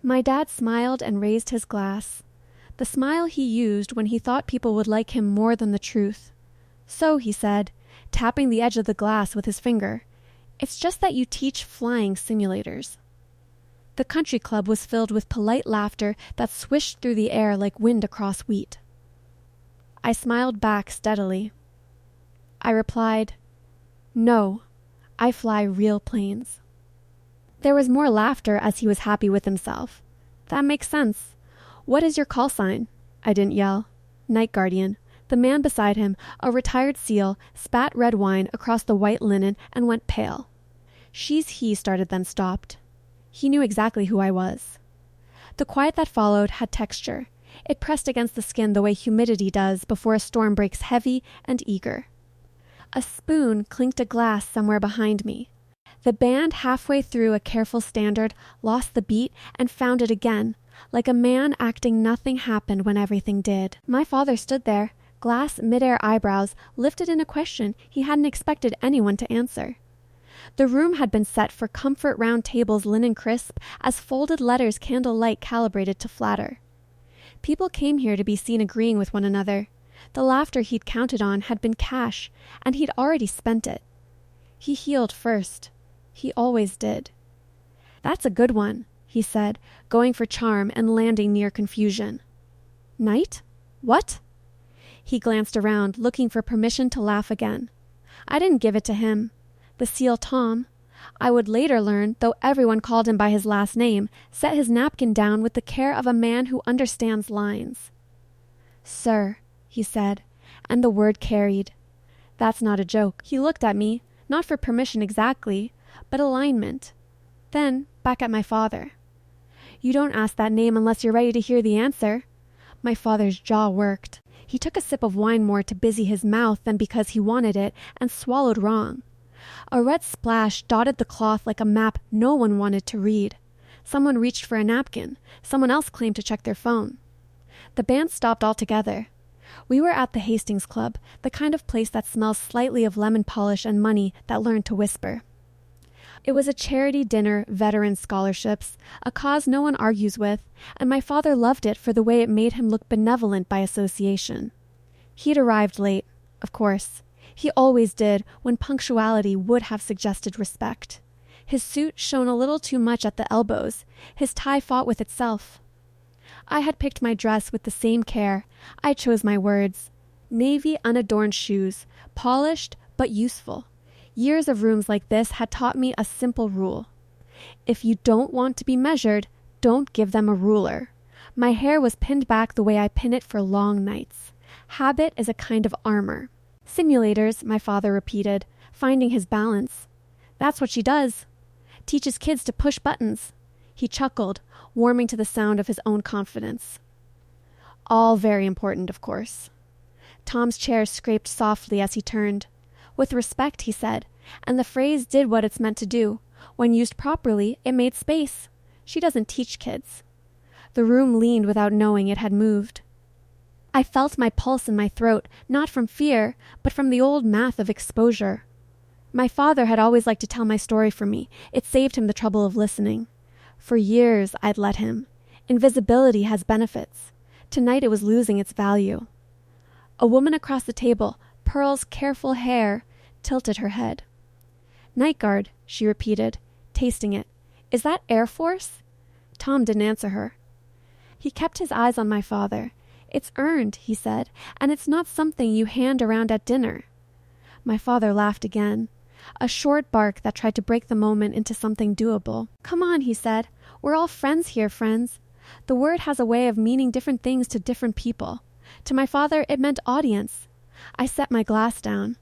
My dad smiled and raised his glass. The smile he used when he thought people would like him more than the truth. So, he said, tapping the edge of the glass with his finger, it's just that you teach flying simulators. The country club was filled with polite laughter that swished through the air like wind across wheat. I smiled back steadily. I replied, "No, I fly real planes." There was more laughter as he was happy with himself. That makes sense. What is your call sign? I didn't yell. Night Guardian. The man beside him, a retired SEAL, spat red wine across the white linen and went pale. He started, then stopped. He knew exactly who I was. The quiet that followed had texture. It pressed against the skin the way humidity does before a storm breaks heavy and eager. A spoon clinked a glass somewhere behind me. The band, halfway through a careful standard, lost the beat and found it again, like a man acting nothing happened when everything did. My father stood there, glass mid-air eyebrows lifted in a question he hadn't expected anyone to answer. The room had been set for comfort round tables linen crisp as folded letters candlelight calibrated to flatter. People came here to be seen agreeing with one another. The laughter he'd counted on had been cash, and he'd already spent it. He healed first. He always did. That's a good one, he said, going for charm and landing near confusion. Night? What? He glanced around, looking for permission to laugh again. I didn't give it to him. The SEAL Tom, I would later learn, though everyone called him by his last name, set his napkin down with the care of a man who understands lines. Sir, he said, and the word carried. That's not a joke. He looked at me, not for permission exactly, but alignment. Then back at my father. You don't ask that name unless you're ready to hear the answer. My father's jaw worked. He took a sip of wine more to busy his mouth than because he wanted it, and swallowed wrong. A red splash dotted the cloth like a map no one wanted to read. Someone reached for a napkin. Someone else claimed to check their phone. The band stopped altogether. We were at the Hastings Club, the kind of place that smells slightly of lemon polish and money that learned to whisper. It was a charity dinner, veteran scholarships, a cause no one argues with, and my father loved it for the way it made him look benevolent by association. He'd arrived late, of course. He always did when punctuality would have suggested respect. His suit shone a little too much at the elbows. His tie fought with itself. I had picked my dress with the same care. I chose my words. Navy unadorned shoes, polished but useful. Years of rooms like this had taught me a simple rule. If you don't want to be measured, don't give them a ruler. My hair was pinned back the way I pin it for long nights. Habit is a kind of armor. Simulators, my father repeated, finding his balance. That's what she does. Teaches kids to push buttons. He chuckled, warming to the sound of his own confidence. All very important, of course. Tom's chair scraped softly as he turned. With respect, he said, and the phrase did what it's meant to do. When used properly, it made space. She doesn't teach kids. The room leaned without knowing it had moved. I felt my pulse in my throat, not from fear, but from the old math of exposure. My father had always liked to tell my story for me. It saved him the trouble of listening. For years, I'd let him. Invisibility has benefits. Tonight it was losing its value. A woman across the table, Pearl's careful hair, tilted her head. Night Guard, she repeated, tasting it. Is that Air Force? Tom didn't answer her. He kept his eyes on my father. It's earned, he said, and it's not something you hand around at dinner. My father laughed again. A short bark that tried to break the moment into something doable. Come on, he said. We're all friends here, friends. The word has a way of meaning different things to different people. To my father, it meant audience. I set my glass down.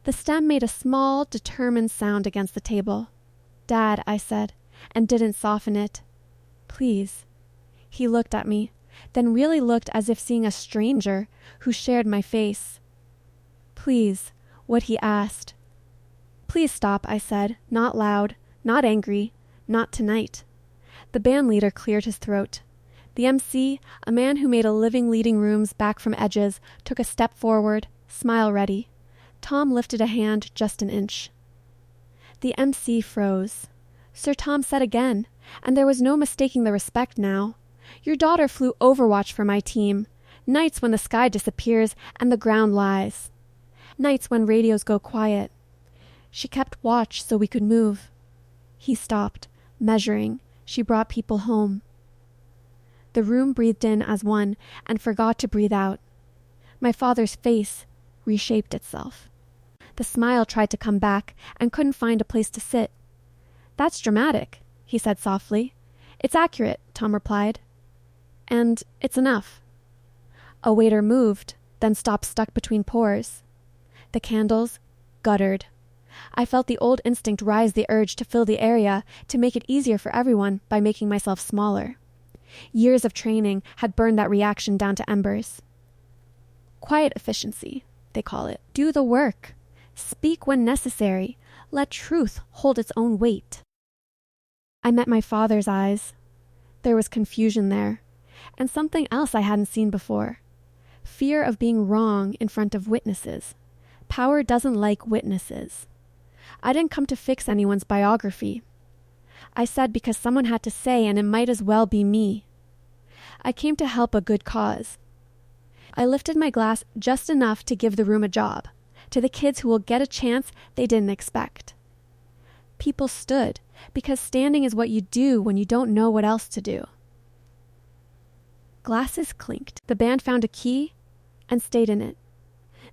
The stem made a small, determined sound against the table. Dad, I said, and didn't soften it. Please. He looked at me, then really looked as if seeing a stranger who shared my face. Please, what he asked. Please stop, I said, not loud, not angry, not tonight. The band leader cleared his throat. The MC, a man who made a living leading rooms back from edges, took a step forward, smile ready. Tom lifted a hand just an inch. The MC froze. Sir Tom said again, And there was no mistaking the respect now. Your daughter flew Overwatch for my team. Nights when the sky disappears and the ground lies. Nights when radios go quiet. She kept watch so we could move. He stopped, measuring. She brought people home. The room breathed in as one and forgot to breathe out. My father's face reshaped itself. The smile tried to come back and couldn't find a place to sit. "That's dramatic," he said softly. "It's accurate," Tom replied. "And it's enough." A waiter moved, then stopped stuck between pores. The candles guttered. I felt the old instinct rise, the urge to fill the area, to make it easier for everyone by making myself smaller. Years of training had burned that reaction down to embers. Quiet efficiency, they call it. Do the work. Speak when necessary. Let truth hold its own weight. I met my father's eyes. There was confusion there, and something else I hadn't seen before. Fear of being wrong in front of witnesses. Power doesn't like witnesses. I didn't come to fix anyone's biography. I said because someone had to say, and it might as well be me. I came to help a good cause. I lifted my glass just enough to give the room a job, to the kids who will get a chance they didn't expect. People stood, because standing is what you do when you don't know what else to do. Glasses clinked. The band found a key and stayed in it.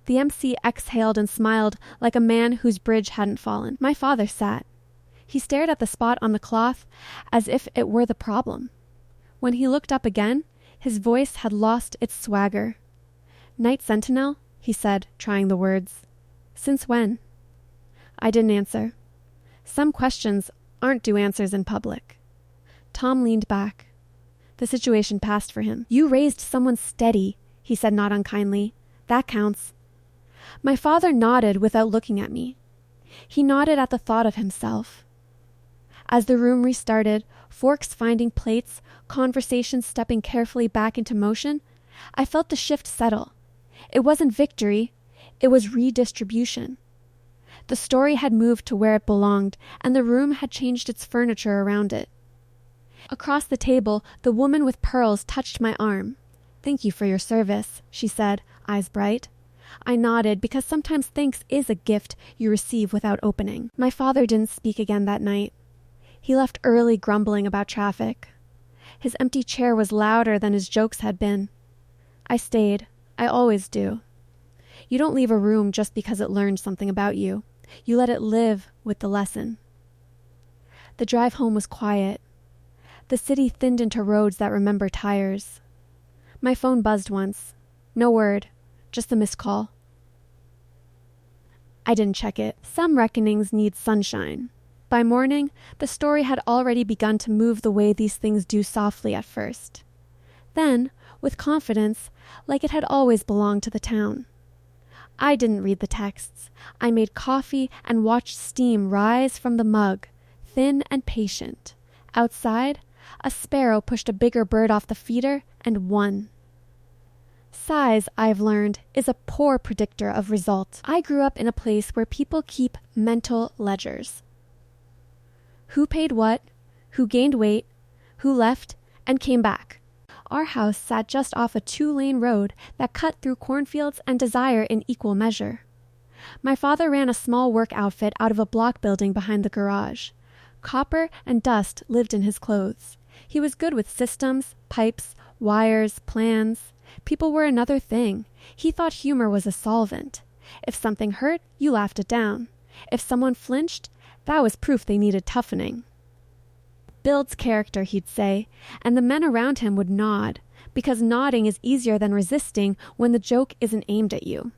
The MC exhaled and smiled like a man whose bridge hadn't fallen. My father sat. He stared at the spot on the cloth as if it were the problem. When he looked up again, his voice had lost its swagger. "Night Sentinel," he said, trying the words. "Since when?" I didn't answer. Some questions aren't due answers in public. Tom leaned back. The situation passed for him. "You raised someone steady," he said not unkindly. "That counts." My father nodded without looking at me. He nodded at the thought of himself. As the room restarted, forks finding plates, conversations stepping carefully back into motion, I felt the shift settle. It wasn't victory, it was redistribution. The story had moved to where it belonged, and the room had changed its furniture around it. Across the table, the woman with pearls touched my arm. "Thank you for your service," she said, eyes bright. I nodded because sometimes thanks is a gift you receive without opening. My father didn't speak again that night. He left early, grumbling about traffic. His empty chair was louder than his jokes had been. I stayed. I always do. You don't leave a room just because it learned something about you. You let it live with the lesson. The drive home was quiet. The city thinned into roads that remember tires. My phone buzzed once. No word, just a missed call. I didn't check it. Some reckonings need sunshine. By morning, the story had already begun to move the way these things do softly at first. Then, with confidence, like it had always belonged to the town. I didn't read the texts. I made coffee and watched steam rise from the mug, thin and patient. Outside, a sparrow pushed a bigger bird off the feeder and won. Size, I've learned, is a poor predictor of result. I grew up in a place where people keep mental ledgers. Who paid what, who gained weight, who left, and came back. Our house sat just off a 2-lane road that cut through cornfields and desire in equal measure. My father ran a small work outfit out of a block building behind the garage. Copper and dust lived in his clothes. He was good with systems, pipes, wires, plans. People were another thing. He thought humor was a solvent. If something hurt, you laughed it down. If someone flinched, that was proof they needed toughening. Builds character, he'd say, and the men around him would nod, because nodding is easier than resisting when the joke isn't aimed at you.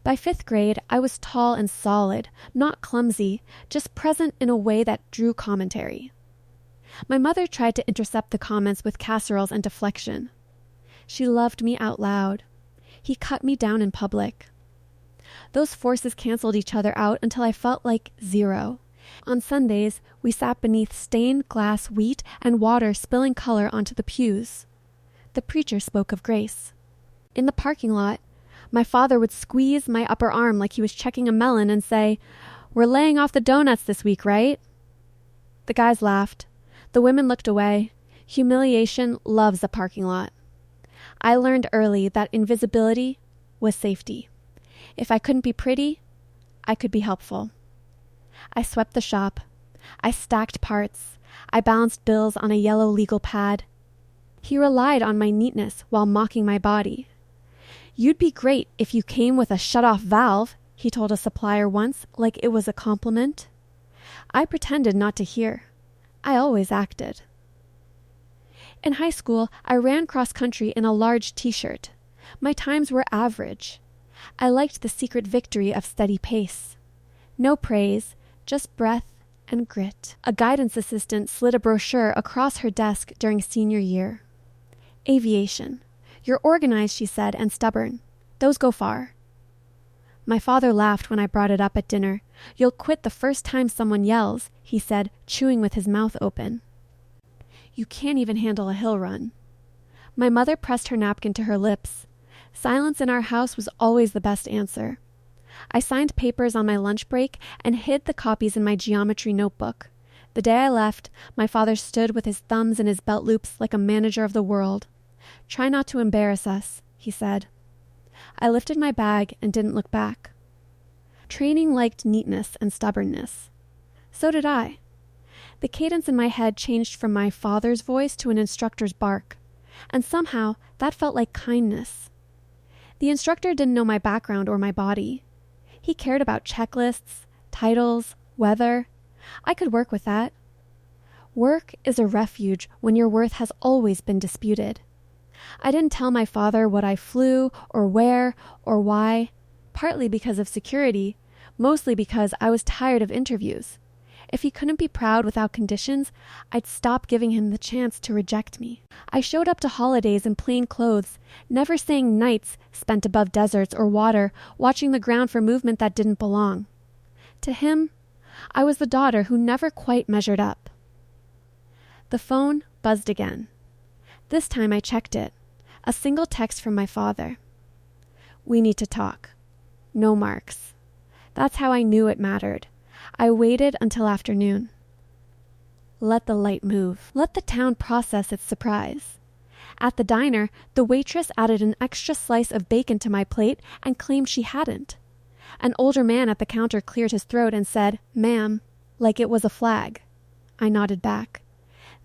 By 5th grade, I was tall and solid, not clumsy, just present in a way that drew commentary. My mother tried to intercept the comments with casseroles and deflection. She loved me out loud. He cut me down in public. Those forces canceled each other out until I felt like zero. On Sundays, we sat beneath stained glass wheat and water spilling color onto the pews. The preacher spoke of grace. In the parking lot, my father would squeeze my upper arm like he was checking a melon and say, "We're laying off the donuts this week, right?" The guys laughed. The women looked away. Humiliation loves a parking lot. I learned early that invisibility was safety. If I couldn't be pretty, I could be helpful. I swept the shop. I stacked parts. I balanced bills on a yellow legal pad. He relied on my neatness while mocking my body. "You'd be great if you came with a shut-off valve," he told a supplier once, like it was a compliment. I pretended not to hear. I always acted. In high school, I ran cross-country in a large t-shirt. My times were average. I liked the secret victory of steady pace. No praise, just breath and grit. A guidance assistant slid a brochure across her desk during senior year. "Aviation. You're organized," she said, "and stubborn. Those go far." My father laughed when I brought it up at dinner. "You'll quit the first time someone yells," he said, chewing with his mouth open. "You can't even handle a hill run." My mother pressed her napkin to her lips. Silence in our house was always the best answer. I signed papers on my lunch break and hid the copies in my geometry notebook. The day I left, my father stood with his thumbs in his belt loops like a manager of the world. "Try not to embarrass us," he said. I lifted my bag and didn't look back. Training liked neatness and stubbornness. So did I. The cadence in my head changed from my father's voice to an instructor's bark, and somehow that felt like kindness. The instructor didn't know my background or my body. He cared about checklists, titles, weather. I could work with that. Work is a refuge when your worth has always been disputed. I didn't tell my father what I flew or where or why, partly because of security, mostly because I was tired of interviews. If he couldn't be proud without conditions, I'd stop giving him the chance to reject me. I showed up to holidays in plain clothes, never saying nights spent above deserts or water, watching the ground for movement that didn't belong. To him, I was the daughter who never quite measured up. The phone buzzed again. This time I checked it. A single text from my father. "We need to talk." No marks. That's how I knew it mattered. I waited until afternoon. Let the light move. Let the town process its surprise. At the diner, the waitress added an extra slice of bacon to my plate and claimed she hadn't. An older man at the counter cleared his throat and said, "Ma'am," like it was a flag. I nodded back.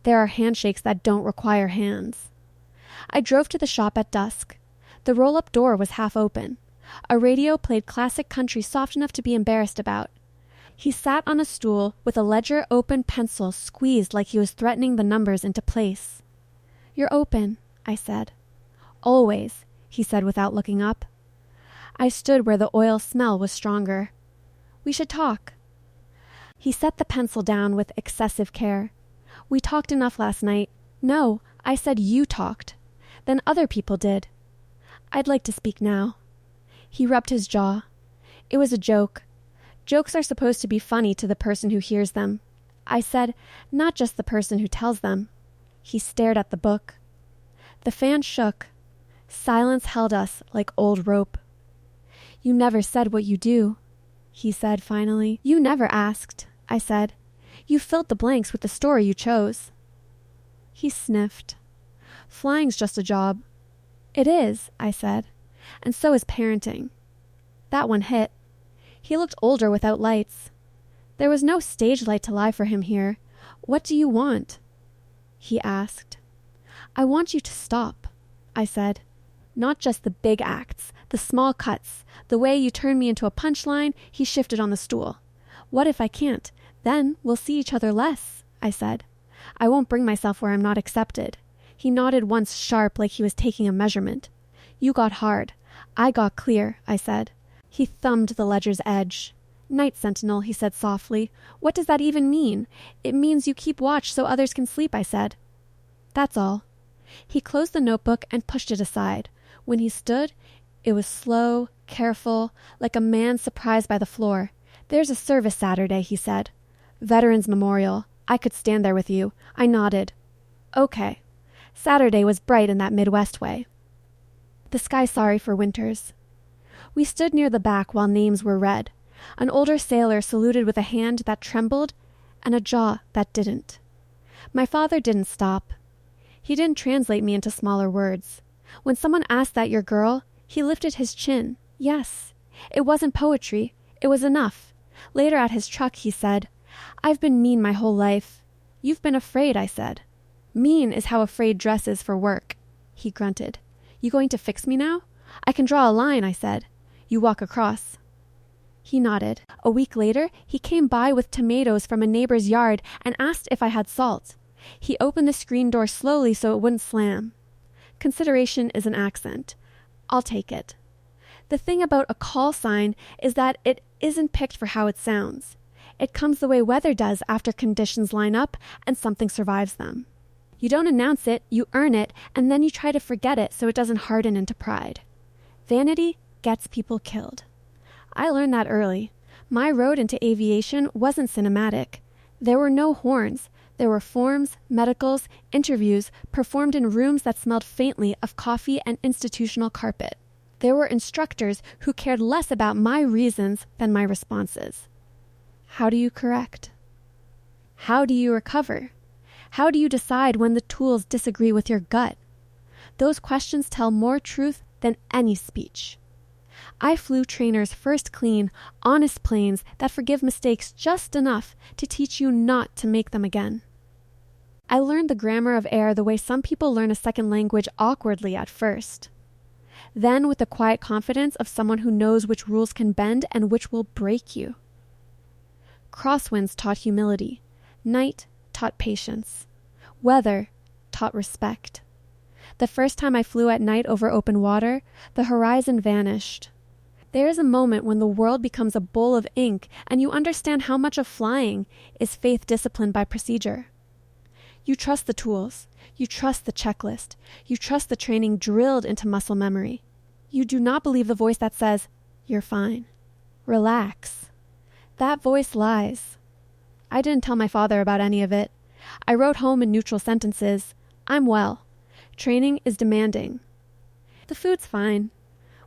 There are handshakes that don't require hands. I drove to the shop at dusk. The roll-up door was half open. A radio played classic country soft enough to be embarrassed about. He sat on a stool with a ledger open pencil squeezed like he was threatening the numbers into place. "You're open," I said. "Always," he said without looking up. I stood where the oil smell was stronger. "We should talk." He set the pencil down with excessive care. "We talked enough last night." "No, I said you talked. Then other people did." "I'd like to speak now." He rubbed his jaw. It was a joke. Jokes are supposed to be funny to the person who hears them. I said, "Not just the person who tells them." He stared at the book. The fan shook. Silence held us like old rope. "You never said what you do," he said finally. "You never asked," I said. "You filled the blanks with the story you chose." He sniffed. "Flying's just a job." "It is," I said. "And so is parenting." That one hit. He looked older without lights. There was no stage light to lie for him here. "What do you want?" He asked. "I want you to stop," I said. "Not just the big acts, the small cuts, the way you turn me into a punchline." He shifted on the stool. "What if I can't? Then we'll see each other less," I said. "I won't bring myself where I'm not accepted." He nodded once sharp like he was taking a measurement. "You got hard. I got clear," I said. He thumbed the ledger's edge. "Night sentinel," he said softly. "What does that even mean?" "It means you keep watch so others can sleep," I said. "That's all." He closed the notebook and pushed it aside. When he stood, it was slow, careful, like a man surprised by the floor. "There's a service Saturday," he said. "Veterans Memorial. I could stand there with you." I nodded. "Okay." Saturday was bright in that Midwest way. The sky sorry for winters. We stood near the back while names were read. An older sailor saluted with a hand that trembled and a jaw that didn't. My father didn't stop. He didn't translate me into smaller words. When someone asked that your girl, he lifted his chin. Yes. It wasn't poetry. It was enough. Later at his truck, he said, "I've been mean my whole life." "You've been afraid," I said. "Mean is how afraid dresses for work." He grunted. "You going to fix me now?" "I can draw a line," I said. "You walk across." He nodded. A week later, he came by with tomatoes from a neighbor's yard and asked if I had salt. He opened the screen door slowly so it wouldn't slam. Consideration is an accent. I'll take it. The thing about a call sign is that it isn't picked for how it sounds. It comes the way weather does after conditions line up and something survives them. You don't announce it, you earn it, and then you try to forget it so it doesn't harden into pride. Vanity gets people killed. I learned that early. My road into aviation wasn't cinematic. There were no horns. There were forms, medicals, interviews performed in rooms that smelled faintly of coffee and institutional carpet. There were instructors who cared less about my reasons than my responses. How do you correct? How do you recover? How do you decide when the tools disagree with your gut? Those questions tell more truth than any speech. I flew trainers first clean, honest planes that forgive mistakes just enough to teach you not to make them again. I learned the grammar of air the way some people learn a second language awkwardly at first. Then with the quiet confidence of someone who knows which rules can bend and which will break you. Crosswinds taught humility. Night taught patience. Weather taught respect. The first time I flew at night over open water, the horizon vanished. There is a moment when the world becomes a bowl of ink and you understand how much of flying is faith disciplined by procedure. You trust the tools. You trust the checklist. You trust the training drilled into muscle memory. You do not believe the voice that says, "You're fine. Relax." That voice lies. I didn't tell my father about any of it. I wrote home in neutral sentences, "I'm well. Training is demanding." The food's fine.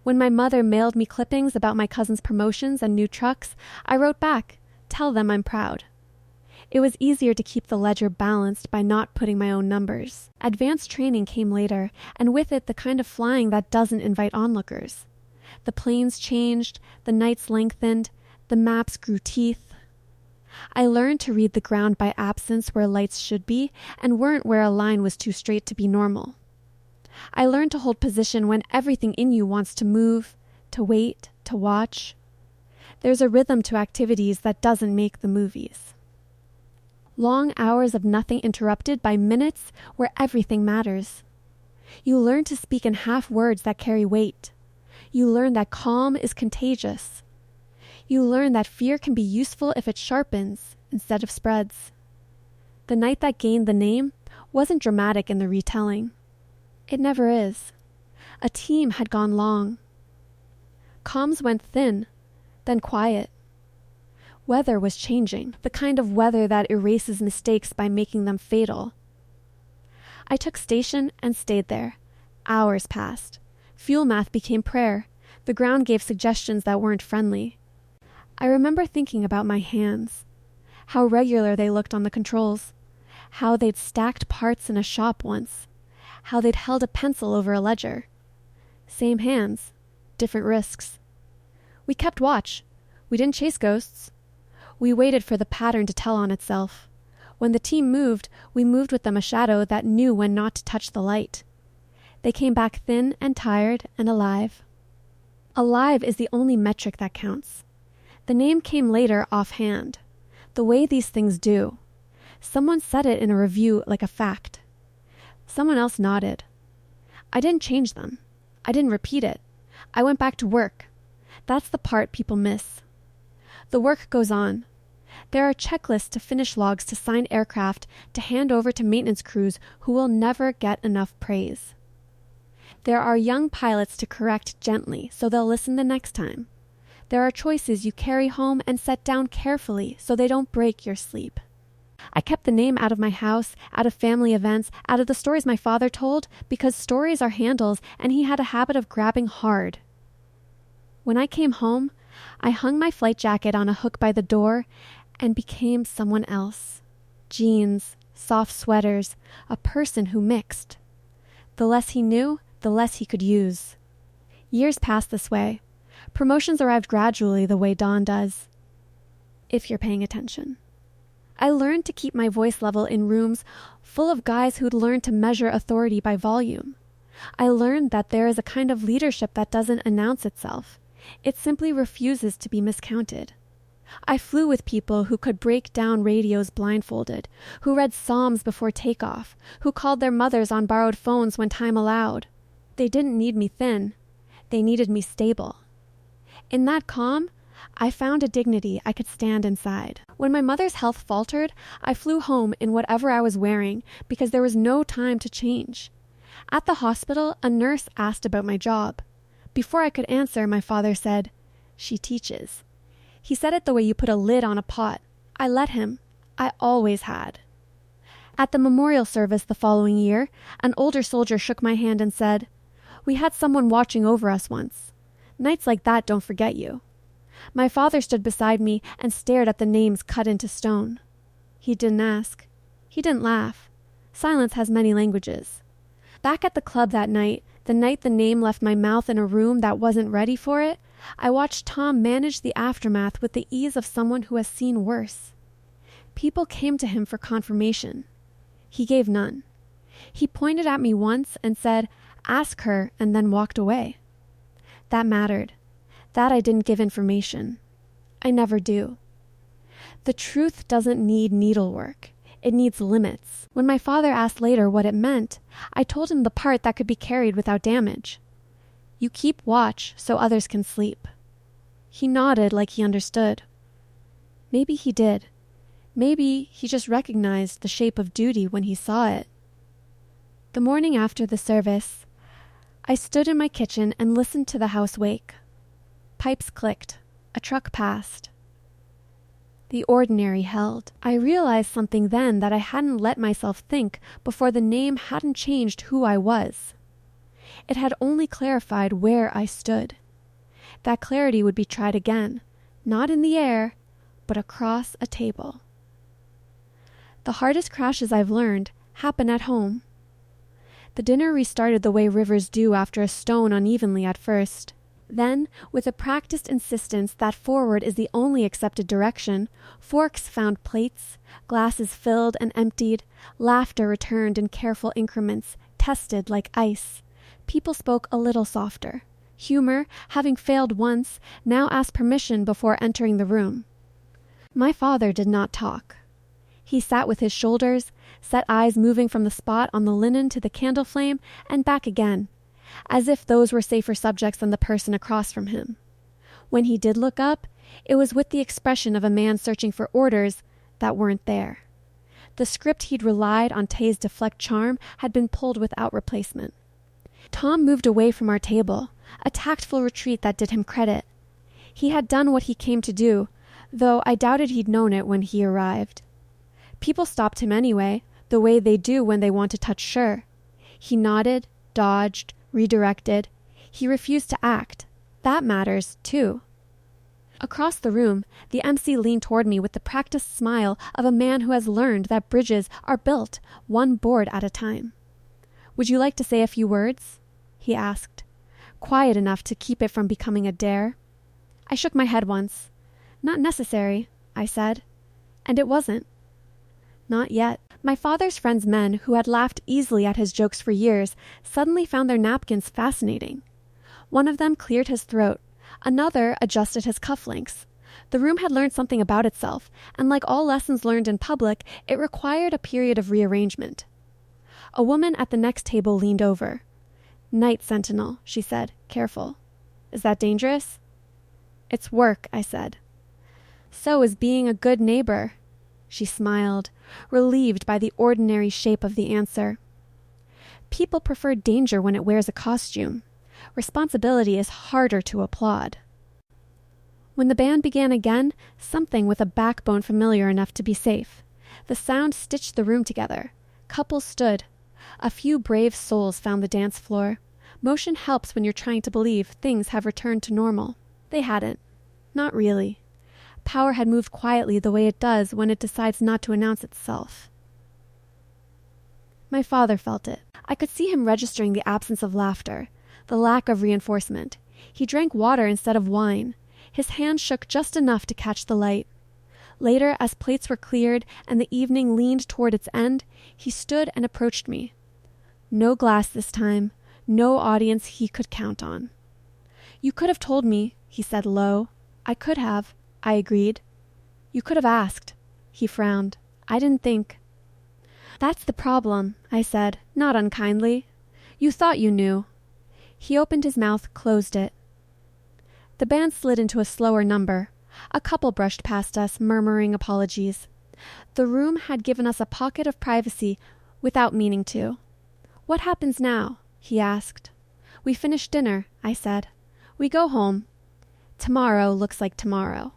When my mother mailed me clippings about my cousin's promotions and new trucks, I wrote back, "Tell them I'm proud." It was easier to keep the ledger balanced by not putting my own numbers. Advanced training came later, and with it the kind of flying that doesn't invite onlookers. The planes changed, the nights lengthened, the maps grew teeth. I learned to read the ground by absence where lights should be and weren't where a line was too straight to be normal. I learned to hold position when everything in you wants to move, to wait, to watch. There's a rhythm to activities that doesn't make the movies. Long hours of nothing interrupted by minutes where everything matters. You learn to speak in half words that carry weight. You learn that calm is contagious. You learn that fear can be useful if it sharpens instead of spreads. The night that gained the name wasn't dramatic in the retelling. It never is. A team had gone long. Comms went thin, then quiet. Weather was changing, the kind of weather that erases mistakes by making them fatal. I took station and stayed there. Hours passed. Fuel math became prayer. The ground gave suggestions that weren't friendly. I remember thinking about my hands, how regular they looked on the controls, how they'd stacked parts in a shop once, how they'd held a pencil over a ledger. Same hands, different risks. We kept watch. We didn't chase ghosts. We waited for the pattern to tell on itself. When the team moved, we moved with them a shadow that knew when not to touch the light. They came back thin and tired and alive. Alive is the only metric that counts. The name came later offhand, the way these things do. Someone said it in a review like a fact. Someone else nodded. I didn't change them. I didn't repeat it. I went back to work. That's the part people miss. The work goes on. There are checklists to finish logs to sign aircraft to hand over to maintenance crews who will never get enough praise. There are young pilots to correct gently so they'll listen the next time. There are choices you carry home and set down carefully so they don't break your sleep. I kept the name out of my house, out of family events, out of the stories my father told, because stories are handles and he had a habit of grabbing hard. When I came home, I hung my flight jacket on a hook by the door and became someone else. Jeans, soft sweaters, a person who mixed. The less he knew, the less he could use. Years passed this way. Promotions arrived gradually the way dawn does, if you're paying attention. I learned to keep my voice level in rooms full of guys who'd learned to measure authority by volume. I learned that there is a kind of leadership that doesn't announce itself. It simply refuses to be miscounted. I flew with people who could break down radios blindfolded, who read psalms before takeoff, who called their mothers on borrowed phones when time allowed. They didn't need me thin. They needed me stable. In that calm, I found a dignity I could stand inside. When my mother's health faltered, I flew home in whatever I was wearing because there was no time to change. At the hospital, a nurse asked about my job. Before I could answer, my father said, "She teaches." He said it the way you put a lid on a pot. I let him. I always had. At the memorial service the following year, an older soldier shook my hand and said, "We had someone watching over us once. Nights like that don't forget you." My father stood beside me and stared at the names cut into stone. He didn't ask. He didn't laugh. Silence has many languages. Back at the club that night, the night the name left my mouth in a room that wasn't ready for it, I watched Tom manage the aftermath with the ease of someone who has seen worse. People came to him for confirmation. He gave none. He pointed at me once and said, "Ask her," and then walked away. That mattered. That I didn't give information. I never do. The truth doesn't need needlework. It needs limits. When my father asked later what it meant, I told him the part that could be carried without damage. You keep watch so others can sleep. He nodded like he understood. Maybe he did. Maybe he just recognized the shape of duty when he saw it. The morning after the service, I stood in my kitchen and listened to the house wake. Pipes clicked. A truck passed. The ordinary held. I realized something then that I hadn't let myself think before the name hadn't changed who I was. It had only clarified where I stood. That clarity would be tried again, not in the air, but across a table. The hardest crashes I've learned happen at home. The dinner restarted the way rivers do after a stone unevenly at first. Then, with a practiced insistence that forward is the only accepted direction, forks found plates, glasses filled and emptied, laughter returned in careful increments, tested like ice. People spoke a little softer. Humor, having failed once, now asked permission before entering the room. My father did not talk. He sat with his shoulders, set eyes moving from the spot on the linen to the candle flame and back again, as if those were safer subjects than the person across from him. When he did look up, it was with the expression of a man searching for orders that weren't there. The script he'd relied on Tay's deflect charm had been pulled without replacement. Tom moved away from our table, a tactful retreat that did him credit. He had done what he came to do, though I doubted he'd known it when he arrived. People stopped him anyway, the way they do when they want to touch Sure. He nodded, dodged, redirected. He refused to act. That matters, too. Across the room, the MC leaned toward me with the practiced smile of a man who has learned that bridges are built one board at a time. "Would you like to say a few words?" he asked, quiet enough to keep it from becoming a dare. I shook my head once. "Not necessary," I said. And it wasn't. Not yet. My father's friends' men, who had laughed easily at his jokes for years, suddenly found their napkins fascinating. One of them cleared his throat. Another adjusted his cufflinks. The room had learned something about itself, and like all lessons learned in public, it required a period of rearrangement. A woman at the next table leaned over. "Night sentinel," she said, careful. "Is that dangerous?" "It's work," I said. "So is being a good neighbor." She smiled, relieved by the ordinary shape of the answer. People prefer danger when it wears a costume. Responsibility is harder to applaud. When the band began again, something with a backbone familiar enough to be safe. The sound stitched the room together. Couples stood. A few brave souls found the dance floor. Motion helps when you're trying to believe things have returned to normal. They hadn't. Not really. Power had moved quietly the way it does when it decides not to announce itself. My father felt it. I could see him registering the absence of laughter, the lack of reinforcement. He drank water instead of wine. His hand shook just enough to catch the light. Later, as plates were cleared and the evening leaned toward its end, he stood and approached me. No glass this time, no audience he could count on. "You could have told me," he said low. "I could have," I agreed. "You could have asked." He frowned. "I didn't think." "That's the problem," I said, not unkindly. "You thought you knew." He opened his mouth, closed it. The band slid into a slower number. A couple brushed past us, murmuring apologies. The room had given us a pocket of privacy without meaning to. "What happens now?" he asked. "We finish dinner," I said. "We go home." "Tomorrow looks like tomorrow."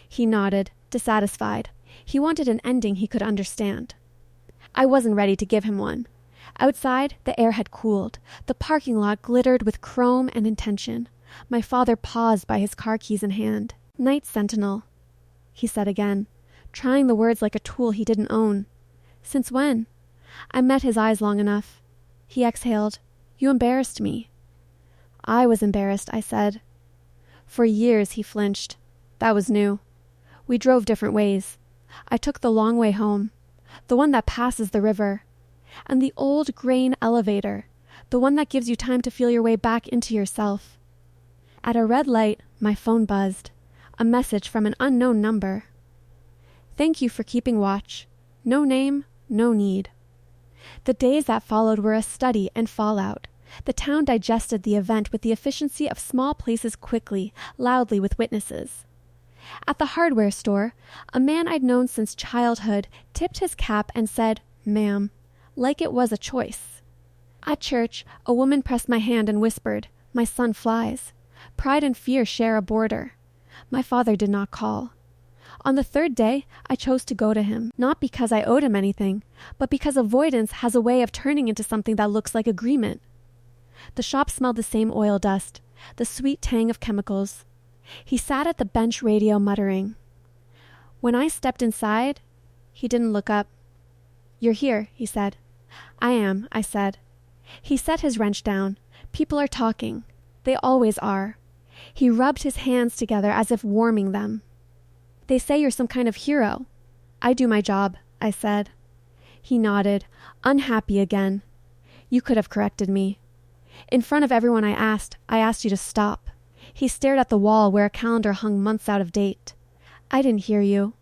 He nodded, dissatisfied. He wanted an ending he could understand. I wasn't ready to give him one. Outside, the air had cooled. The parking lot glittered with chrome and intention. My father paused by his car keys in hand. "Night Sentinel," he said again, trying the words like a tool he didn't own. "Since when?" I met his eyes long enough. He exhaled. "You embarrassed me." "I was embarrassed," I said. For years he flinched. That was new. We drove different ways. I took the long way home, the one that passes the river, and the old grain elevator, the one that gives you time to feel your way back into yourself. At a red light, my phone buzzed. A message from an unknown number. "Thank you for keeping watch. No name, no need." The days that followed were a study in fallout. The town digested the event with the efficiency of small places quickly, loudly with witnesses. At the hardware store, a man I'd known since childhood tipped his cap and said, "Ma'am," like it was a choice. At church, a woman pressed my hand and whispered, "My son flies." Pride and fear share a border. My father did not call. On the third day, I chose to go to him, not because I owed him anything, but because avoidance has a way of turning into something that looks like agreement. The shop smelled the same oil dust, the sweet tang of chemicals. He sat at the bench radio muttering. When I stepped inside, he didn't look up. "You're here," he said. "I am," I said. He set his wrench down. "People are talking. They always are." He rubbed his hands together as if warming them. "They say you're some kind of hero." "I do my job," I said. He nodded, unhappy again. "You could have corrected me." In front of everyone I asked you to stop. He stared at the wall where a calendar hung months out of date. "I didn't hear you."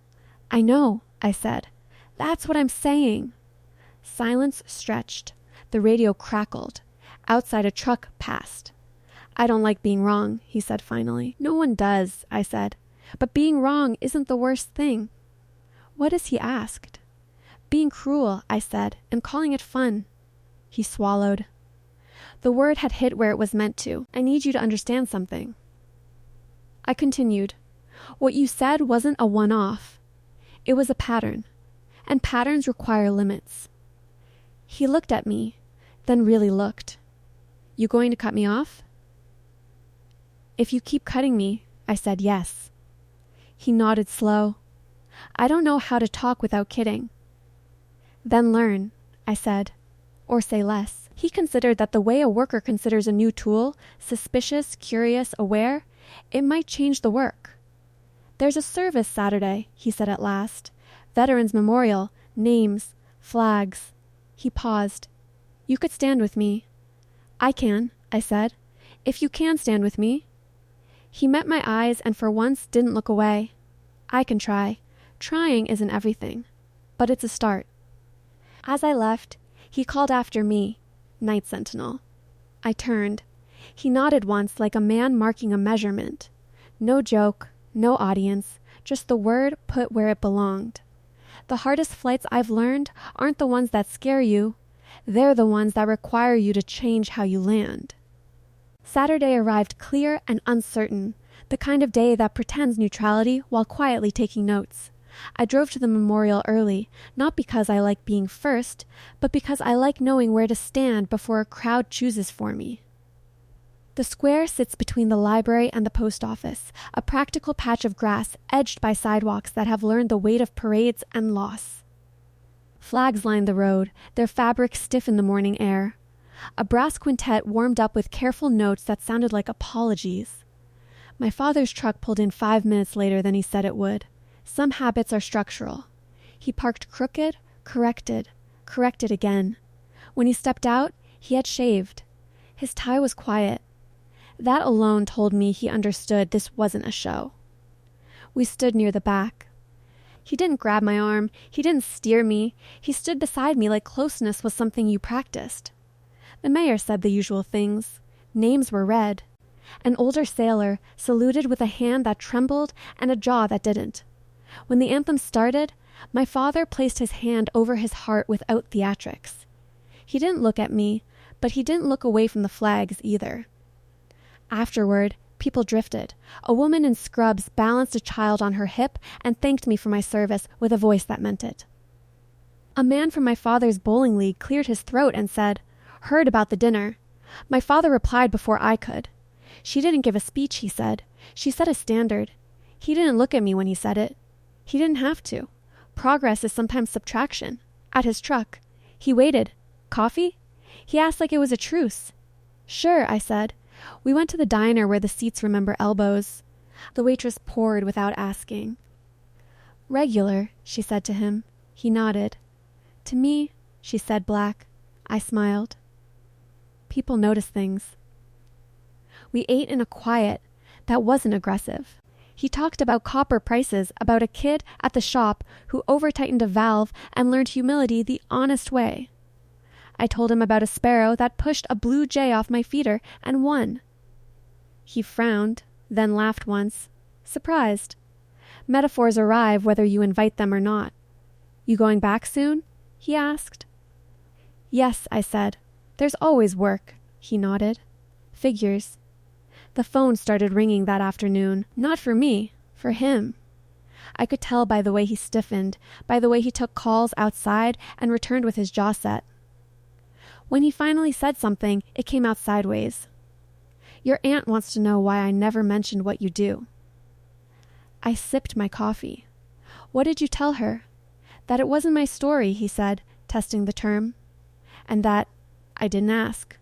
"I know," I said. "That's what I'm saying." Silence stretched. The radio crackled. Outside, a truck passed. "I don't like being wrong," he said finally. "No one does," I said. "But being wrong isn't the worst thing." "What is?" he asked. "Being cruel," I said, "and calling it fun." He swallowed. The word had hit where it was meant to. "I need you to understand something." I continued. "What you said wasn't a one-off. It was a pattern. And patterns require limits." He looked at me, then really looked. "You going to cut me off?" "If you keep cutting me," I said, "yes." He nodded slow. "I don't know how to talk without kidding." "Then learn," I said, "or say less." He considered that the way a worker considers a new tool, suspicious, curious, aware, it might change the work. "There's a service Saturday," he said at last. "Veterans Memorial, names, flags." He paused. "You could stand with me." "I can," I said. "If you can stand with me." He met my eyes and for once didn't look away. "I can try. Trying isn't everything. But it's a start." As I left, he called after me, "Night Sentinel." I turned. He nodded once like a man marking a measurement. No joke, no audience, just the word put where it belonged. The hardest flights I've learned aren't the ones that scare you. They're the ones that require you to change how you land. Saturday arrived clear and uncertain, the kind of day that pretends neutrality while quietly taking notes. I drove to the memorial early, not because I like being first, but because I like knowing where to stand before a crowd chooses for me. The square sits between the library and the post office, a practical patch of grass edged by sidewalks that have learned the weight of parades and loss. Flags lined the road, their fabric stiff in the morning air. A brass quintet warmed up with careful notes that sounded like apologies. My father's truck pulled in 5 minutes later than he said it would. Some habits are structural. He parked crooked, corrected again. When he stepped out, he had shaved. His tie was quiet. That alone told me he understood this wasn't a show. We stood near the back. He didn't grab my arm. He didn't steer me. He stood beside me like closeness was something you practiced. The mayor said the usual things. Names were read. An older sailor saluted with a hand that trembled and a jaw that didn't. When the anthem started, my father placed his hand over his heart without theatrics. He didn't look at me, but he didn't look away from the flags either. Afterward, people drifted. A woman in scrubs balanced a child on her hip and thanked me for my service with a voice that meant it. A man from my father's bowling league cleared his throat and said, "Heard about the dinner." My father replied before I could. "She didn't give a speech," he said. "She set a standard." He didn't look at me when he said it. He didn't have to. Progress is sometimes subtraction. At his truck. He waited. "Coffee?" He asked like it was a truce. "Sure," I said. We went to the diner where the seats remember elbows. The waitress poured without asking. "Regular," she said to him. He nodded. "To me," she said, black. I smiled. People notice things. We ate in a quiet that wasn't aggressive. He talked about copper prices, about a kid at the shop who over-tightened a valve and learned humility the honest way. I told him about a sparrow that pushed a blue jay off my feeder and won. He frowned, then laughed once, surprised. Metaphors arrive whether you invite them or not. "You going back soon?" he asked. "Yes," I said. "There's always work." He nodded. Figures. The phone started ringing that afternoon, not for me, for him. I could tell by the way he stiffened, by the way he took calls outside and returned with his jaw set. When he finally said something, it came out sideways. "Your aunt wants to know why I never mentioned what you do." I sipped my coffee. "What did you tell her?" "That it wasn't my story," he said, testing the term. "And that I didn't ask."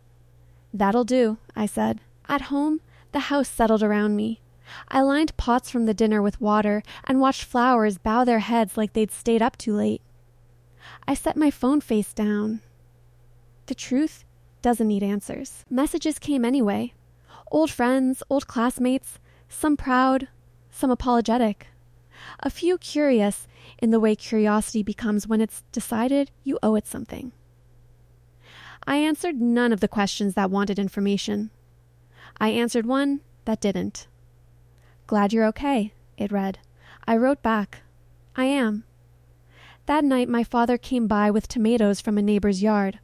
"That'll do," I said. At home, the house settled around me. I lined pots from the dinner with water and watched flowers bow their heads like they'd stayed up too late. I set my phone face down. The truth doesn't need answers. Messages came anyway. Old friends, old classmates, some proud, some apologetic. A few curious in the way curiosity becomes when it's decided you owe it something. I answered none of the questions that wanted information. I answered one that didn't. "Glad you're okay," it read. I wrote back, "I am." That night my father came by with tomatoes from a neighbor's yard.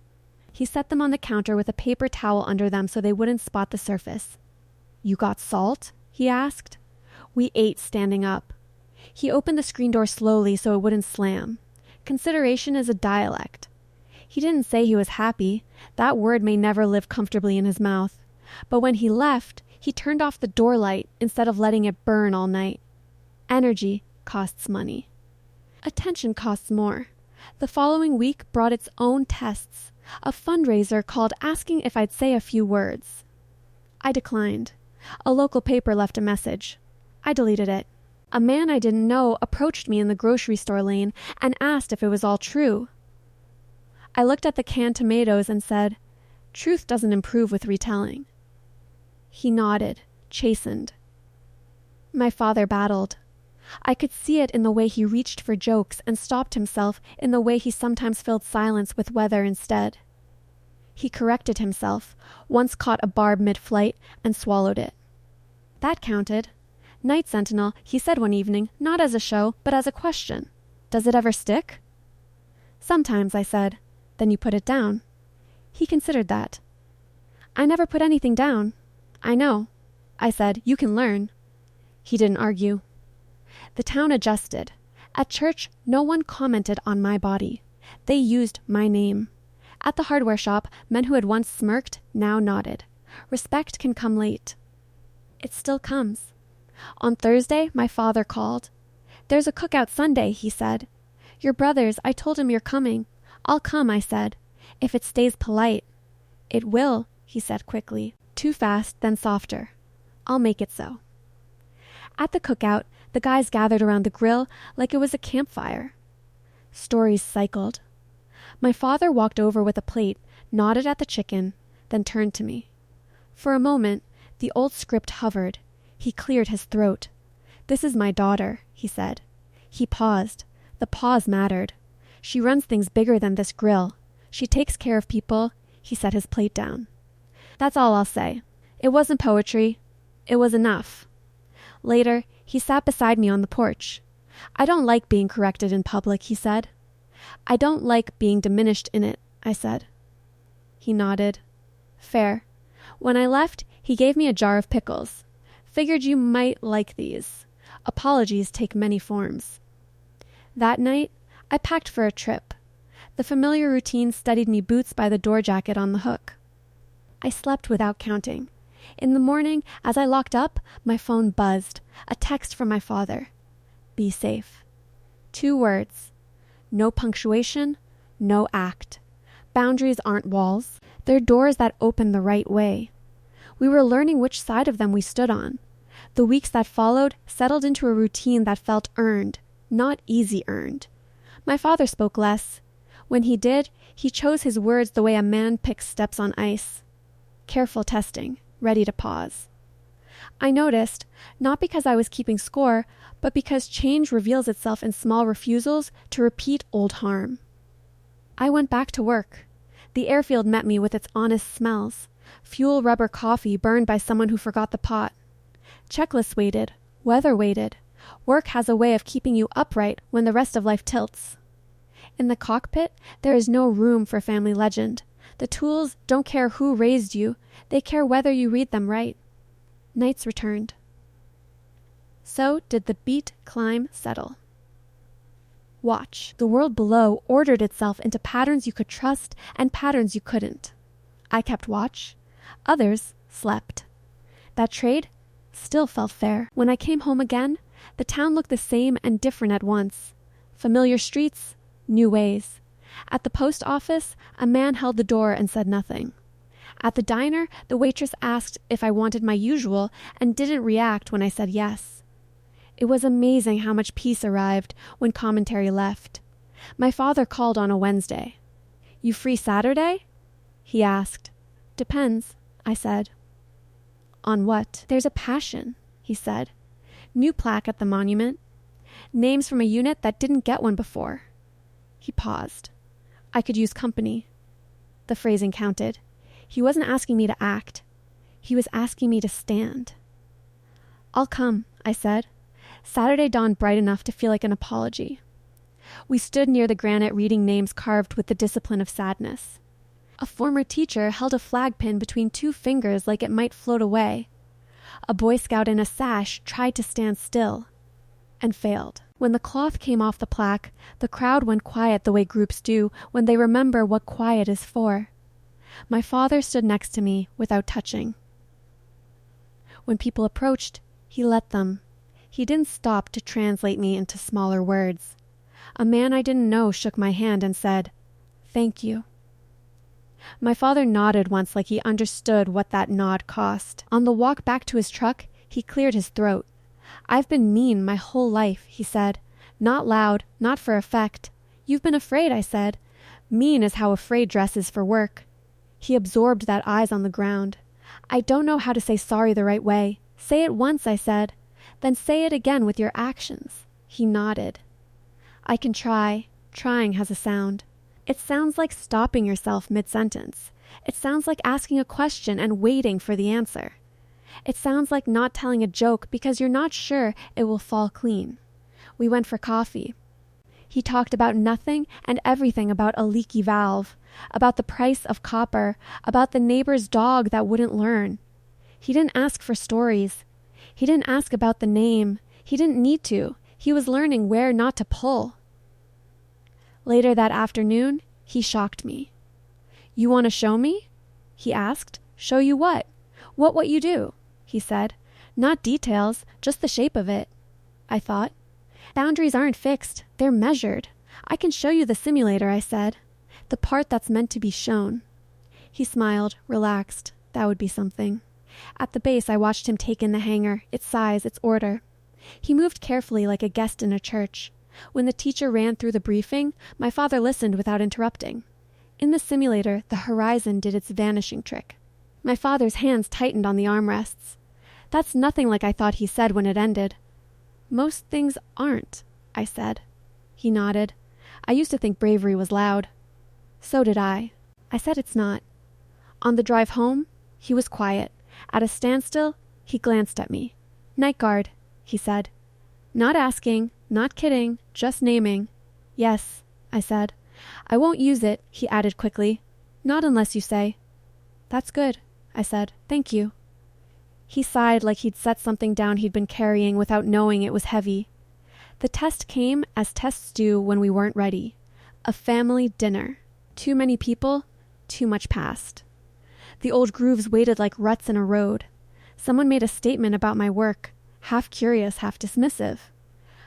He set them on the counter with a paper towel under them so they wouldn't spot the surface. "You got salt?" he asked. We ate standing up. He opened the screen door slowly so it wouldn't slam. Consideration is a dialect. He didn't say he was happy. That word may never live comfortably in his mouth. But when he left, he turned off the door light instead of letting it burn all night. Energy costs money. Attention costs more. The following week brought its own tests. A fundraiser called asking if I'd say a few words. I declined. A local paper left a message. I deleted it. A man I didn't know approached me in the grocery store lane and asked if it was all true. I looked at the canned tomatoes and said, "Truth doesn't improve with retelling." He nodded, chastened. My father battled. I could see it in the way he reached for jokes and stopped himself, in the way he sometimes filled silence with weather instead. He corrected himself, once caught a barb mid-flight and swallowed it. That counted. "Night Sentinel," he said one evening, not as a show, but as a question. "Does it ever stick?" "Sometimes," I said. "Then you put it down." He considered that. "I never put anything down." "I know." I said, "You can learn." He didn't argue. The town adjusted. At church, no one commented on my body. They used my name. At the hardware shop, men who had once smirked now nodded. Respect can come late. It still comes. On Thursday, my father called. "There's a cookout Sunday," he said. "Your brothers, I told him you're coming. I'll come, I said, if it stays polite. It will, he said quickly, too fast, then softer. I'll make it so. At the cookout, the guys gathered around the grill like it was a campfire. Stories cycled. My father walked over with a plate, nodded at the chicken, then turned to me. For a moment, the old script hovered. He cleared his throat. This is my daughter, he said. He paused. The pause mattered. She runs things bigger than this grill. She takes care of people. He set his plate down. That's all I'll say. It wasn't poetry. It was enough. Later, he sat beside me on the porch. I don't like being corrected in public, he said. I don't like being diminished in it, I said. He nodded. Fair. When I left, he gave me a jar of pickles. Figured you might like these. Apologies take many forms. That night, I packed for a trip. The familiar routine steadied me boots by the door jacket on the hook. I slept without counting. In the morning, as I locked up, my phone buzzed. A text from my father. Be safe. 2 words. No punctuation, no act. Boundaries aren't walls. They're doors that open the right way. We were learning which side of them we stood on. The weeks that followed settled into a routine that felt earned, not easy earned. My father spoke less. When he did, he chose his words the way a man picks steps on ice. Careful testing, ready to pause. I noticed, not because I was keeping score, but because change reveals itself in small refusals to repeat old harm. I went back to work. The airfield met me with its honest smells. Fuel rubber coffee burned by someone who forgot the pot. Checklists waited. Weather waited. Work has a way of keeping you upright when the rest of life tilts. In the cockpit, there is no room for family legend. The tools don't care who raised you. They care whether you read them right. Nights returned. So did the beat, climb, settle. Watch. The world below ordered itself into patterns you could trust and patterns you couldn't. I kept watch. Others slept. That trade still felt fair. When I came home again, the town looked the same and different at once. Familiar streets, new ways. At the post office, a man held the door and said nothing. At the diner, the waitress asked if I wanted my usual and didn't react when I said yes. It was amazing how much peace arrived when commentary left. My father called on a Wednesday. You free Saturday? He asked. Depends, I said. On what? There's a passion, he said. New plaque at the monument. Names from a unit that didn't get one before. He paused. I could use company. The phrasing counted. He wasn't asking me to act. He was asking me to stand. I'll come, I said. Saturday dawned bright enough to feel like an apology. We stood near the granite reading names carved with the discipline of sadness. A former teacher held a flag pin between 2 fingers like it might float away. A Boy Scout in a sash tried to stand still and failed. When the cloth came off the plaque, the crowd went quiet the way groups do when they remember what quiet is for. My father stood next to me without touching. When people approached, he let them. He didn't stop to translate me into smaller words. A man I didn't know shook my hand and said, "Thank you." My father nodded once like he understood what that nod cost. On the walk back to his truck, he cleared his throat. I've been mean my whole life, he said. Not loud, not for effect. You've been afraid, I said. Mean is how afraid dresses for work. He absorbed that eyes on the ground. I don't know how to say sorry the right way. Say it once, I said. Then say it again with your actions. He nodded. I can try. Trying has a sound. It sounds like stopping yourself mid-sentence. It sounds like asking a question and waiting for the answer. It sounds like not telling a joke because you're not sure it will fall clean. We went for coffee. He talked about nothing and everything about a leaky valve, about the price of copper, about the neighbor's dog that wouldn't learn. He didn't ask for stories. He didn't ask about the name. He didn't need to. He was learning where not to pull. Later that afternoon, he shocked me. You want to show me? He asked. Show you what? What you do? He said. Not details, just the shape of it. I thought. Boundaries aren't fixed. They're measured. I can show you the simulator, I said. The part that's meant to be shown. He smiled, relaxed. That would be something. At the base, I watched him take in the hangar, its size, its order. He moved carefully like a guest in a church. When the teacher ran through the briefing, my father listened without interrupting. In the simulator, the horizon did its vanishing trick. My father's hands tightened on the armrests. That's nothing like I thought he said when it ended. Most things aren't, I said. He nodded. I used to think bravery was loud. So did I. I said it's not. On the drive home, he was quiet. At a standstill, he glanced at me. Night guard, he said. Not asking, not kidding, just naming. Yes, I said. I won't use it, he added quickly. Not unless you say. That's good, I said. Thank you. He sighed like he'd set something down he'd been carrying without knowing it was heavy. The test came as tests do when we weren't ready. A family dinner. Too many people, too much past. The old grooves waited like ruts in a road. Someone made a statement about my work, half curious, half dismissive.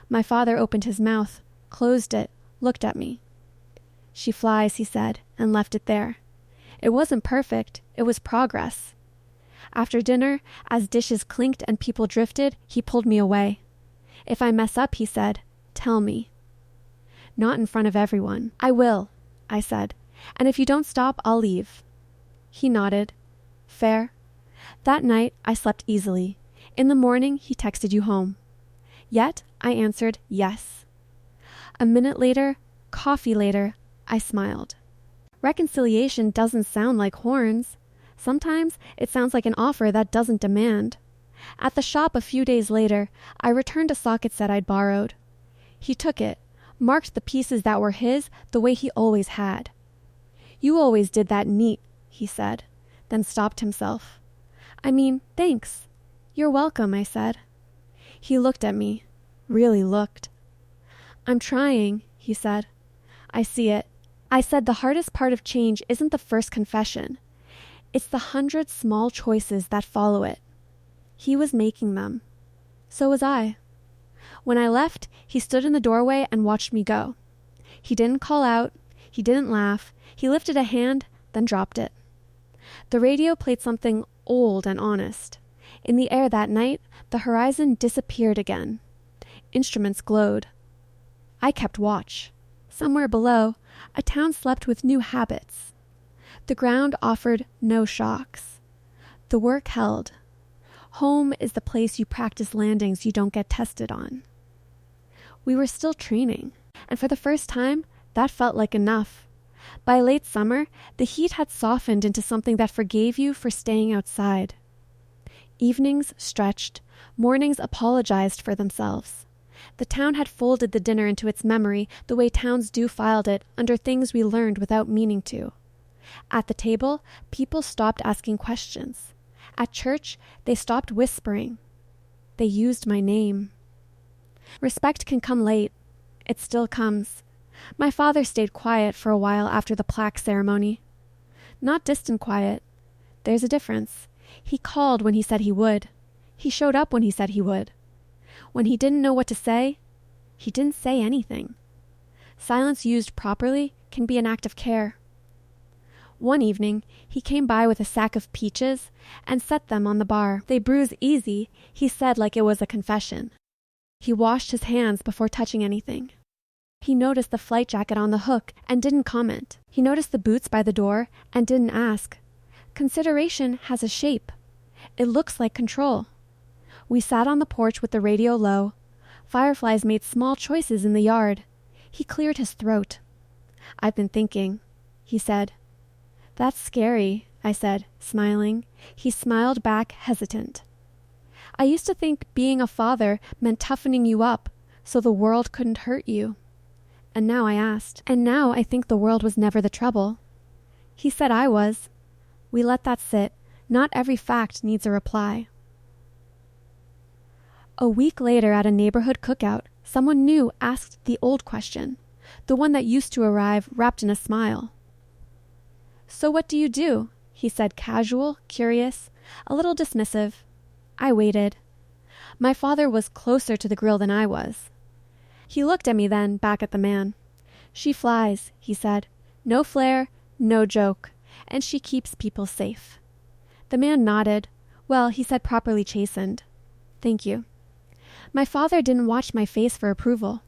My father opened his mouth, closed it, looked at me. She flies, he said, and left it there. It wasn't perfect, it was progress. After dinner, as dishes clinked and people drifted, he pulled me away. If I mess up, he said, tell me. Not in front of everyone. I will, I said, and if you don't stop, I'll leave. He nodded. Fair. That night, I slept easily. In the morning, he texted you home. Yet, I answered yes. A minute later, coffee later, I smiled. Reconciliation doesn't sound like horns. Sometimes it sounds like an offer that doesn't demand. At the shop a few days later, I returned a socket set I'd borrowed. He took it, marked the pieces that were his the way he always had. You always did that neat, he said, then stopped himself. I mean, thanks. You're welcome, I said. He looked at me, really looked. I'm trying, he said. I see it. I said the hardest part of change isn't the first confession. It's the 100 small choices that follow it. He was making them. So was I. When I left, he stood in the doorway and watched me go. He didn't call out. He didn't laugh. He lifted a hand, then dropped it. The radio played something old and honest. In the air that night, the horizon disappeared again. Instruments glowed. I kept watch. Somewhere below, a town slept with new habits. The ground offered no shocks. The work held. Home is the place you practice landings you don't get tested on. We were still training, and for the first time, that felt like enough. By late summer, the heat had softened into something that forgave you for staying outside. Evenings stretched, mornings apologized for themselves. The town had folded the dinner into its memory the way towns do filed it under things we learned without meaning to. At the table, people stopped asking questions. At church, they stopped whispering. They used my name. Respect can come late. It still comes. My father stayed quiet for a while after the plaque ceremony. Not distant quiet. There's a difference. He called when he said he would. He showed up when he said he would. When he didn't know what to say, he didn't say anything. Silence used properly can be an act of care. One evening, he came by with a sack of peaches and set them on the bar. They bruise easy, he said like it was a confession. He washed his hands before touching anything. He noticed the flight jacket on the hook and didn't comment. He noticed the boots by the door and didn't ask. Consideration has a shape. It looks like control. We sat on the porch with the radio low. Fireflies made small choices in the yard. He cleared his throat. I've been thinking, he said. That's scary, I said, smiling. He smiled back, hesitant. I used to think being a father meant toughening you up so the world couldn't hurt you. And now I asked, and now I think the world was never the trouble. He said I was. We let that sit. Not every fact needs a reply. A week later at a neighborhood cookout, someone new asked the old question, the one that used to arrive wrapped in a smile. So what do you do? He said, casual, curious, a little dismissive. I waited. My father was closer to the grill than I was. He looked at me then, back at the man. She flies, he said. No flair, no joke, and she keeps people safe. The man nodded. Well, he said properly chastened. Thank you. My father didn't watch my face for approval.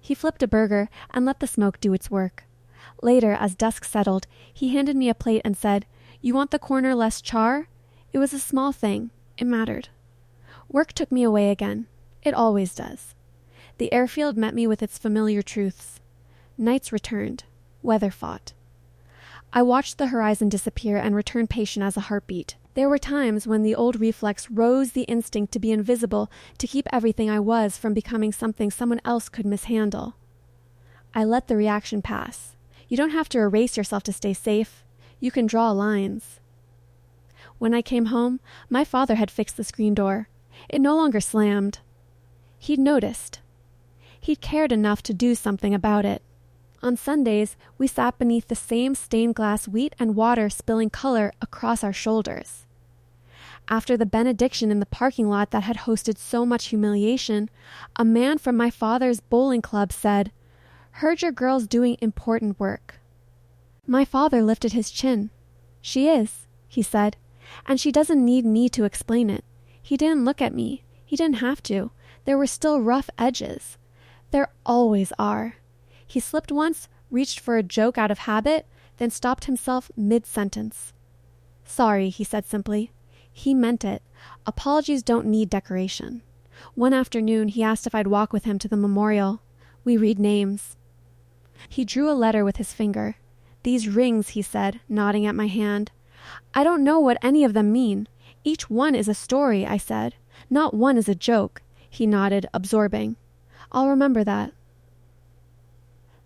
He flipped a burger and let the smoke do its work. Later, as dusk settled, he handed me a plate and said, "You want the corner less char?" It was a small thing. It mattered. Work took me away again. It always does. The airfield met me with its familiar truths. Nights returned. Weather fought. I watched the horizon disappear and returned patient as a heartbeat. There were times when the old reflex rose the instinct to be invisible, to keep everything I was from becoming something someone else could mishandle. I let the reaction pass. You don't have to erase yourself to stay safe. You can draw lines. When I came home, my father had fixed the screen door. It no longer slammed. He'd noticed. He'd cared enough to do something about it. On Sundays, we sat beneath the same stained glass wheat and water spilling color across our shoulders. After the benediction in the parking lot that had hosted so much humiliation, a man from my father's bowling club said, "Heard your girl's doing important work." My father lifted his chin. "She is," he said, "and she doesn't need me to explain it." He didn't look at me. He didn't have to. There were still rough edges. There always are. He slipped once, reached for a joke out of habit, then stopped himself mid-sentence. "Sorry," he said simply. He meant it. Apologies don't need decoration. One afternoon, he asked if I'd walk with him to the memorial. We read names. He drew a letter with his finger. "These rings," he said, nodding at my hand. "I don't know what any of them mean. Each one is a story," I said. "Not one is a joke." He nodded, absorbing. "I'll remember that."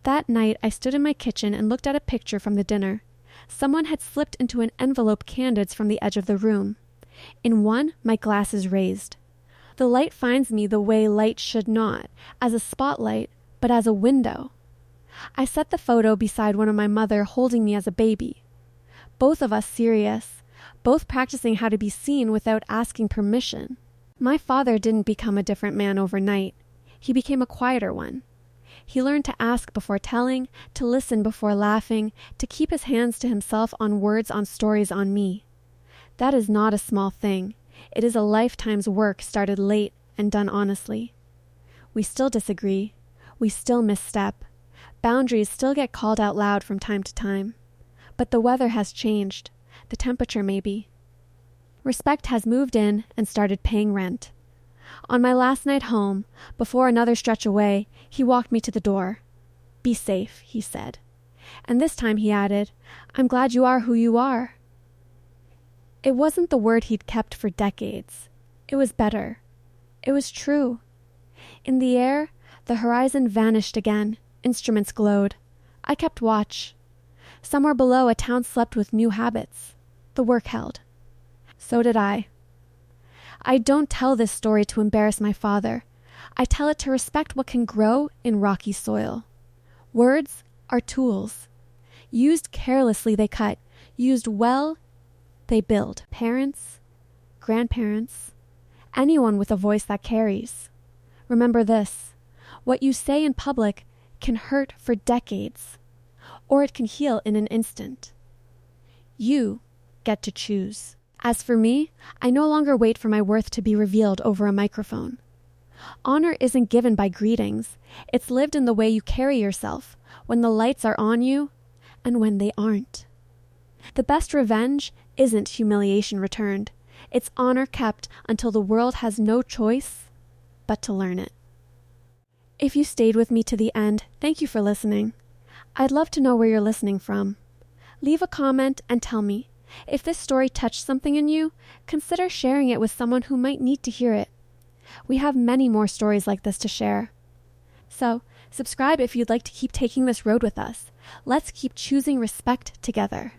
That night, I stood in my kitchen and looked at a picture from the dinner. Someone had slipped into an envelope candids from the edge of the room. In one, my glass is raised. The light finds me the way light should not, as a spotlight, but as a window. I set the photo beside one of my mother holding me as a baby. Both of us serious, both practicing how to be seen without asking permission. My father didn't become a different man overnight. He became a quieter one. He learned to ask before telling, to listen before laughing, to keep his hands to himself on words, on stories, on me. That is not a small thing. It is a lifetime's work started late and done honestly. We still disagree. We still misstep. Boundaries still get called out loud from time to time. But the weather has changed. The temperature maybe. Respect has moved in and started paying rent. On my last night home, before another stretch away, he walked me to the door. "Be safe," he said. And this time he added, "I'm glad you are who you are." It wasn't the word he'd kept for decades. It was better. It was true. In the air, the horizon vanished again. Instruments glowed. I kept watch. Somewhere below, a town slept with new habits. The work held. So did I. I don't tell this story to embarrass my father. I tell it to respect what can grow in rocky soil. Words are tools. Used carelessly, they cut. Used well, they build. Parents, grandparents, anyone with a voice that carries. Remember this: what you say in public can hurt for decades, or it can heal in an instant. You get to choose. As for me, I no longer wait for my worth to be revealed over a microphone. Honor isn't given by greetings. It's lived in the way you carry yourself, when the lights are on you and when they aren't. The best revenge isn't humiliation returned. It's honor kept until the world has no choice but to learn it. If you stayed with me to the end, thank you for listening. I'd love to know where you're listening from. Leave a comment and tell me. If this story touched something in you, consider sharing it with someone who might need to hear it. We have many more stories like this to share. So, subscribe if you'd like to keep taking this road with us. Let's keep choosing respect together.